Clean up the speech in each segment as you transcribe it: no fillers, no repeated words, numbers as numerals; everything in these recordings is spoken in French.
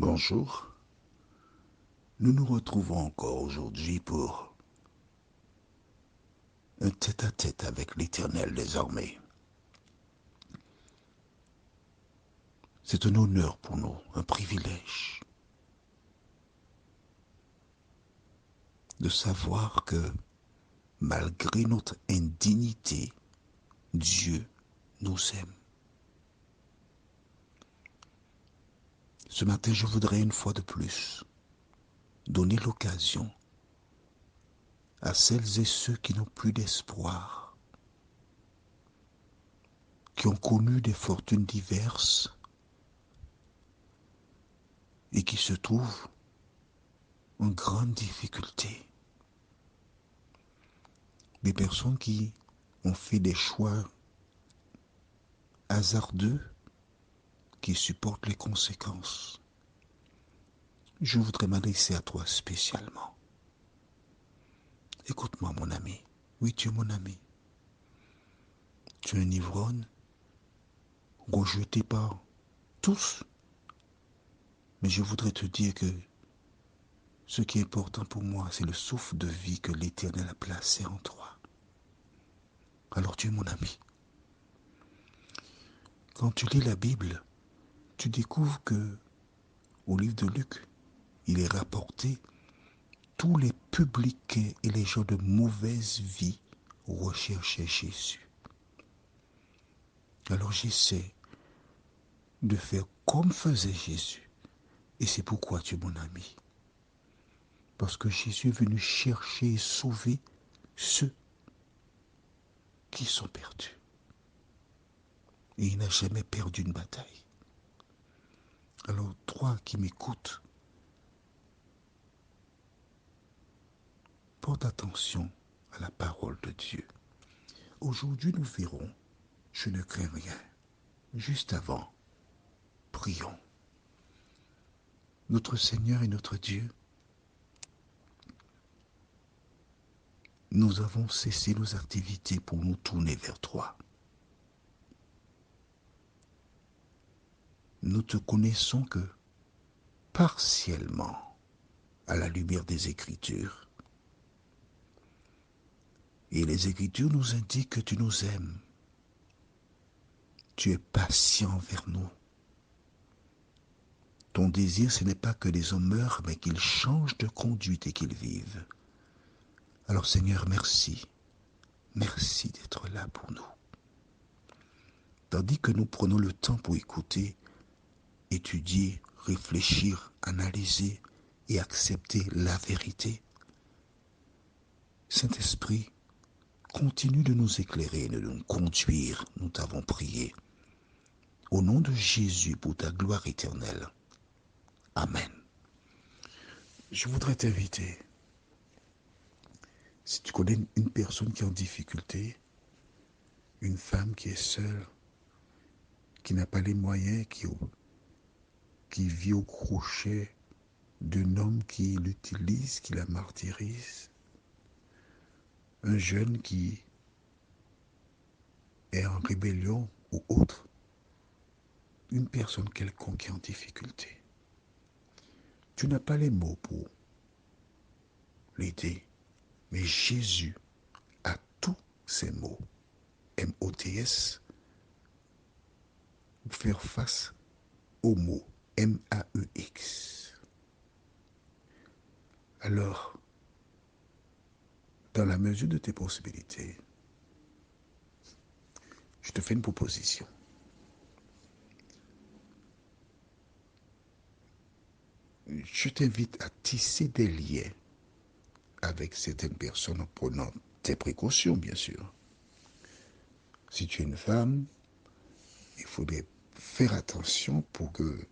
Bonjour, nous nous retrouvons encore aujourd'hui pour un tête-à-tête avec l'Éternel désormais. C'est un honneur pour nous, un privilège de savoir que malgré notre indignité, Dieu nous aime. Ce matin, je voudrais une fois de plus donner l'occasion à celles et ceux qui n'ont plus d'espoir, qui ont connu des fortunes diverses et qui se trouvent en grande difficulté. Des personnes qui ont fait des choix hasardeux, qui supportent les conséquences. Je voudrais m'adresser à toi spécialement. Écoute-moi, mon ami. Oui, tu es mon ami. Tu es un ivrogne, rejeté par tous. Mais je voudrais te dire que ce qui est important pour moi, c'est le souffle de vie que l'Éternel a placé en toi. Alors tu es mon ami. Quand tu lis la Bible, tu découvres que, au livre de Luc, il est rapporté tous les publicains et les gens de mauvaise vie recherchaient Jésus. Alors j'essaie de faire comme faisait Jésus. Et c'est pourquoi tu es mon ami. Parce que Jésus est venu chercher et sauver ceux qui sont perdus. Et il n'a jamais perdu une bataille. Alors toi qui m'écoutes, porte attention à la parole de Dieu. Aujourd'hui nous verrons, je ne crains rien. Juste avant, prions. Notre Seigneur et notre Dieu, nous avons cessé nos activités pour nous tourner vers toi. Nous te connaissons que partiellement à la lumière des Écritures. Et les Écritures nous indiquent que tu nous aimes. Tu es patient envers nous. Ton désir, ce n'est pas que les hommes meurent, mais qu'ils changent de conduite et qu'ils vivent. Alors Seigneur, merci. Merci d'être là pour nous. Tandis que nous prenons le temps pour écouter, étudier, réfléchir, analyser et accepter la vérité, Saint-Esprit, continue de nous éclairer et de nous conduire, nous t'avons prié. Au nom de Jésus, pour ta gloire éternelle. Amen. Je voudrais t'inviter, si tu connais une personne qui est en difficulté, une femme qui est seule, qui n'a pas les moyens, qui vit au crochet d'un homme qui l'utilise, qui la martyrise, un jeune qui est en rébellion ou autre, une personne quelconque qui est en difficulté. Tu n'as pas les mots pour l'aider, mais Jésus a tous ces mots, M-O-T-S, pour faire face aux mots M-A-E-X. Alors, dans la mesure de tes possibilités, je te fais une proposition. Je t'invite à tisser des liens avec certaines personnes en prenant tes précautions, bien sûr. Si tu es une femme, il faudrait faire attention pour que,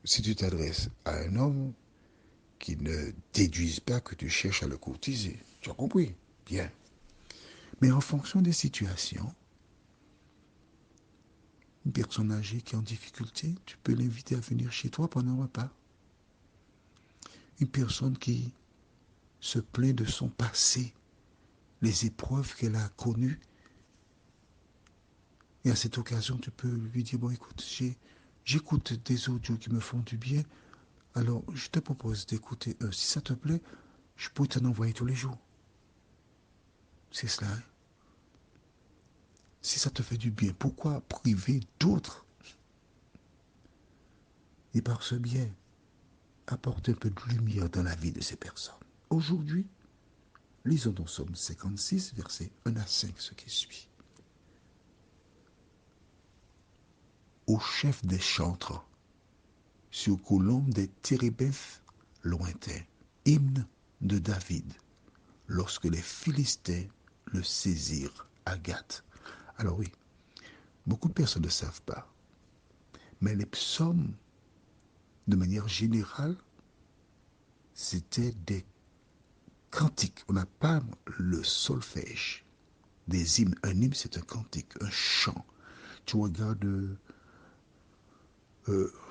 si tu t'adresses à un homme, qu'il ne déduise pas que tu cherches à le courtiser. Tu as compris? Bien. Mais en fonction des situations, une personne âgée qui est en difficulté, tu peux l'inviter à venir chez toi pendant un repas. Une personne qui se plaint de son passé, les épreuves qu'elle a connues. Et à cette occasion, tu peux lui dire, bon écoute, J'écoute des audios qui me font du bien. Alors, je te propose d'écouter un. Si ça te plaît, je peux t'en envoyer tous les jours. C'est cela. Hein? Si ça te fait du bien, pourquoi priver d'autres et par ce biais apporter un peu de lumière dans la vie de ces personnes? Aujourd'hui, lisons dans Somme 56, versets 1 à 5, ce qui suit. Au chef des chantres, sur colombe des térébèphes lointains, hymne de David, lorsque les Philistins le saisirent à Gath. Alors oui, beaucoup de personnes ne savent pas, mais les psaumes, de manière générale, c'était des cantiques. On n'a pas le solfège des hymnes. Un hymne, c'est un cantique, un chant. Tu regardes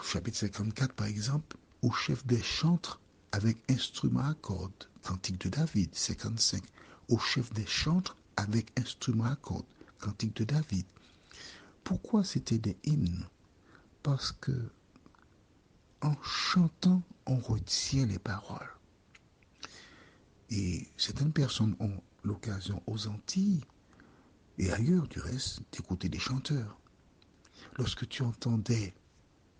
chapitre 54, par exemple, au chef des chantres avec instrument à cordes, cantique de David, 55. Au chef des chantres avec instrument à cordes, cantique de David. Pourquoi c'était des hymnes? Parce que en chantant, on retient les paroles. Et certaines personnes ont l'occasion aux Antilles et ailleurs du reste d'écouter des chanteurs. Lorsque tu entendais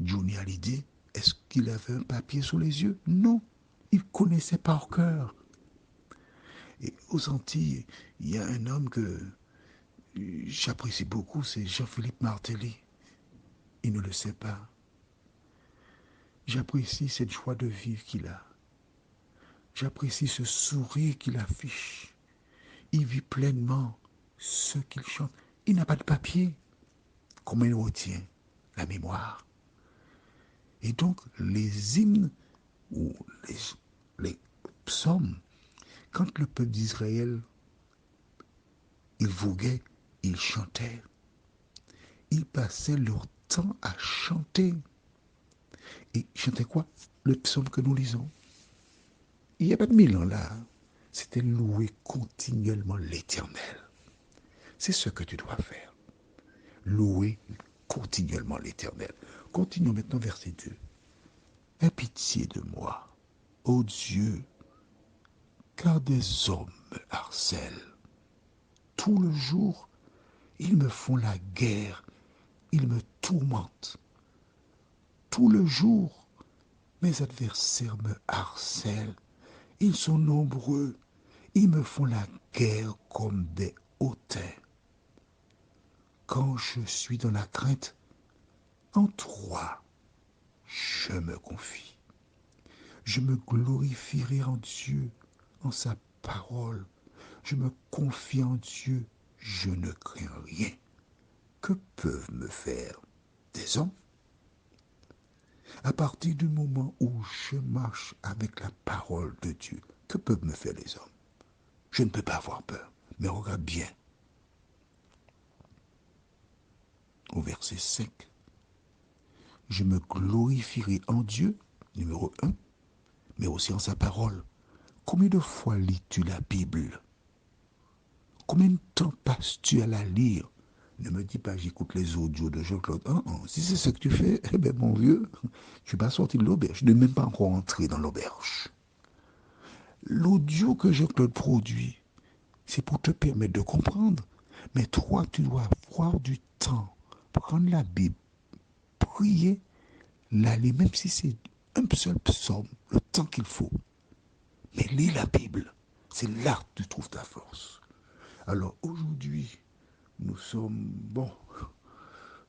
Johnny Hallyday, est-ce qu'il avait un papier sous les yeux? Non, il connaissait par cœur. Et aux Antilles, il y a un homme que j'apprécie beaucoup, c'est Jean-Philippe Martelly. Il ne le sait pas. J'apprécie cette joie de vivre qu'il a. J'apprécie ce sourire qu'il affiche. Il vit pleinement ce qu'il chante. Il n'a pas de papier. Comment il retient la mémoire? Et donc, les hymnes ou les psaumes, quand le peuple d'Israël, il voguait, il chantait. Ils passaient leur temps à chanter. Et chantaient quoi? Le psaume que nous lisons. Il n'y a pas de mille ans là. C'était louer continuellement l'Éternel. C'est ce que tu dois faire. Louer continuellement l'Éternel. Continuons maintenant verset 2. Aie pitié de moi, ô Dieu, car des hommes me harcèlent. Tout le jour, ils me font la guerre, ils me tourmentent. Tout le jour, mes adversaires me harcèlent. Ils sont nombreux, ils me font la guerre comme des hautains. Quand je suis dans la crainte, en toi, je me confie. Je me glorifierai en Dieu, en sa parole. Je me confie en Dieu, je ne crains rien. Que peuvent me faire des hommes? À partir du moment où je marche avec la parole de Dieu, que peuvent me faire les hommes? Je ne peux pas avoir peur. Mais regarde bien, au verset 5. Je me glorifierai en Dieu, numéro 1, mais aussi en sa parole. Combien de fois lis-tu la Bible? Combien de temps passes-tu à la lire? Ne me dis pas j'écoute les audios de Jean-Claude. Si c'est ce que tu fais, eh bien mon vieux, tu vas sortir de l'auberge. Je n'ai même pas encore entré dans l'auberge. L'audio que Jean-Claude produit, c'est pour te permettre de comprendre. Mais toi, tu dois avoir du temps. Prendre la Bible, prier, la lire, même si c'est un seul psaume, le temps qu'il faut. Mais lis la Bible. C'est là que tu trouves ta force. Alors aujourd'hui, nous sommes, bon,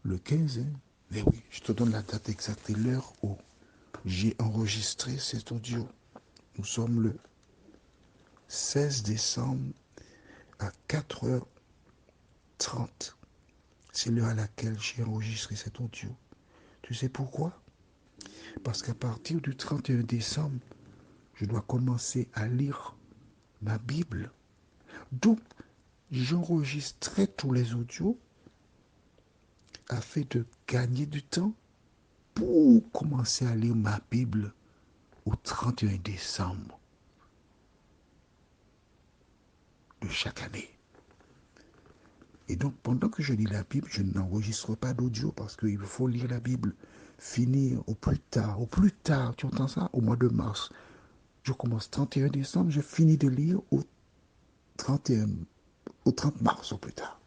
le 15, hein? Mais oui, je te donne la date exacte et l'heure où j'ai enregistré cet audio. Nous sommes le 16 décembre à 4h30. C'est l'heure à laquelle j'ai enregistré cet audio. Tu sais pourquoi? Parce qu'à partir du 31 décembre, je dois commencer à lire ma Bible. Donc, j'enregistrais tous les audios afin de gagner du temps pour commencer à lire ma Bible au 31 décembre de chaque année. Et donc, pendant que je lis la Bible, je n'enregistre pas d'audio parce qu'il faut lire la Bible. finir au plus tard, tu entends ça, au mois de mars. Je commence 31 décembre, je finis de lire au 31, au 30 mars au plus tard.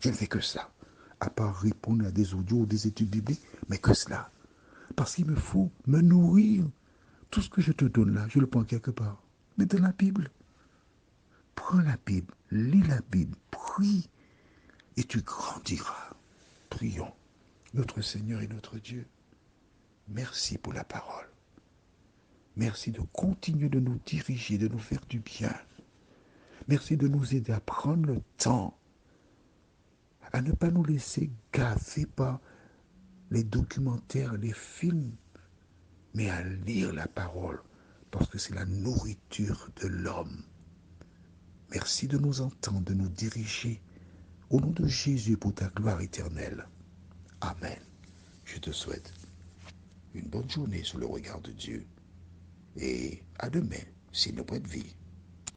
Je ne fais que ça, à part répondre à des audios ou des études bibliques, mais que cela. Parce qu'il me faut me nourrir. Tout ce que je te donne là, je le prends quelque part. Mais dans la Bible, prends la Bible, lis la Bible, prie, et tu grandiras. Prions. Notre Seigneur et notre Dieu, merci pour la parole. Merci de continuer de nous diriger, de nous faire du bien. Merci de nous aider à prendre le temps, à ne pas nous laisser gaver par les documentaires, les films, mais à lire la parole, parce que c'est la nourriture de l'homme. Merci de nous entendre, de nous diriger. Au nom de Jésus pour ta gloire éternelle. Amen. Je te souhaite une bonne journée sous le regard de Dieu. Et à demain, s'il nous prête vie.